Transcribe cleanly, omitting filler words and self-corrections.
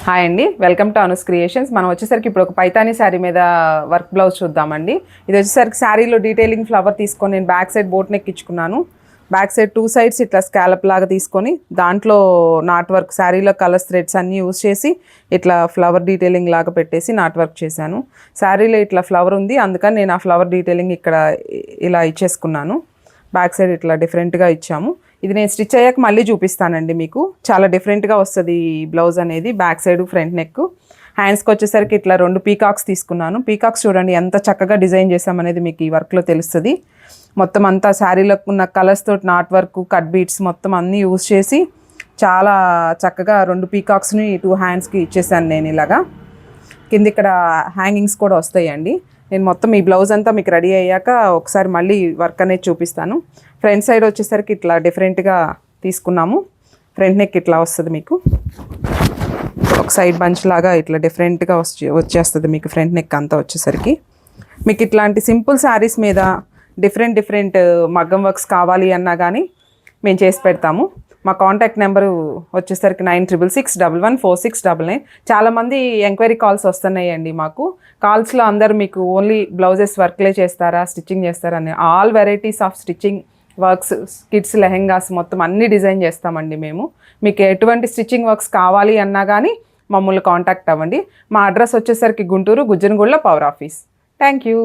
Hi అండి, welcome to Anu's creations. మనం వచ్చేసరికి ఇప్పుడు ఒక పైతానీ శారీ మీద వర్క్ బ్లౌజ్ చూద్దామండి. ఇది వచ్చేసరికి శారీలో డీటెయిలింగ్ ఫ్లవర్ తీసుకొని నేను బ్యాక్ సైడ్ బోట్ నెక్ ఇచ్చుకున్నాను. బ్యాక్ సైడ్ 2 సైడ్స్ ఇట్లా స్కాలప్ లాగా తీసుకొని దాంట్లో నాట్ వర్క్ శారీలో కలర్స్ థ్రెడ్స్ అన్నీ యూజ్ చేసి ఇట్లా ఫ్లవర్ డీటెయిలింగ్ లాగా పెట్టేసి నాట్ వర్క్ చేశాను. శారీలో ఇట్లా ఫ్లవర్ ఉంది, అందుకని నేను ఆ ఫ్లవర్ డీటెయిలింగ్ ఇక్కడ ఇలా ఇచ్చేసుకున్నాను. బ్యాక్ సైడ్ ఇట్లా డిఫరెంట్గా ఇచ్చాము. ఇది నేను స్టిచ్ అయ్యాక మళ్ళీ చూపిస్తానండి మీకు. చాలా డిఫరెంట్గా వస్తుంది ఈ బ్లౌజ్ అనేది. Back side front neck. హ్యాండ్స్కి వచ్చేసరికి ఇట్లా 2 పీకాక్స్ తీసుకున్నాను. పీకాక్స్ చూడండి ఎంత చక్కగా డిజైన్ చేసామనేది మీకు ఈ వర్క్లో తెలుస్తుంది. మొత్తం అంతా శారీలో ఉన్న కలర్స్ తోటి నాట్ వర్క్, కట్ బీట్స్ మొత్తం అన్నీ యూజ్ చేసి చాలా చక్కగా 2 పీకాక్స్ని 2 హ్యాండ్స్కి ఇచ్చేసాను నేను ఇలాగా. కింద ఇక్కడ హ్యాంగింగ్స్ కూడా వస్తాయండి. నేను మొత్తం ఈ బ్లౌజ్ అంతా మీకు రెడీ అయ్యాక ఒకసారి మళ్ళీ వర్క్ అనేది చూపిస్తాను. ఫ్రంట్ సైడ్ వచ్చేసరికి ఇట్లా డిఫరెంట్గా తీసుకున్నాము. ఫ్రంట్ నెక్ ఇట్లా వస్తుంది మీకు. ఒక సైడ్ బంచ్ లాగా ఇట్లా డిఫరెంట్గా వచ్చేస్తుంది మీకు ఫ్రంట్ నెక్ అంతా వచ్చేసరికి. మీకు ఇట్లాంటి సింపుల్ శారీస్ మీద డిఫరెంట్ మగ్గం వర్క్స్ కావాలి అన్నా కానీ మేము చేసి పెడతాము. మా కాంటాక్ట్ నెంబరు వచ్చేసరికి 9661146999. చాలామంది ఎంక్వైరీ కాల్స్ వస్తున్నాయండి మాకు. కాల్స్లో అందరు మీకు ఓన్లీ బ్లౌజెస్ వర్క్లే చేస్తారా, స్టిచ్చింగ్ చేస్తారా అని. All varieties off stitching works, kids lehengas మొత్తం అన్నీ డిజైన్ చేస్తామండి మేము. మీకు ఎటువంటి స్టిచ్చింగ్ వర్క్స్ కావాలి అన్నా కానీ మమ్మల్ని కాంటాక్ట్ అవ్వండి. మా అడ్రస్ వచ్చేసరికి గుంటూరు గుజ్జనగూడలో పవర్ ఆఫీస్. Thank you.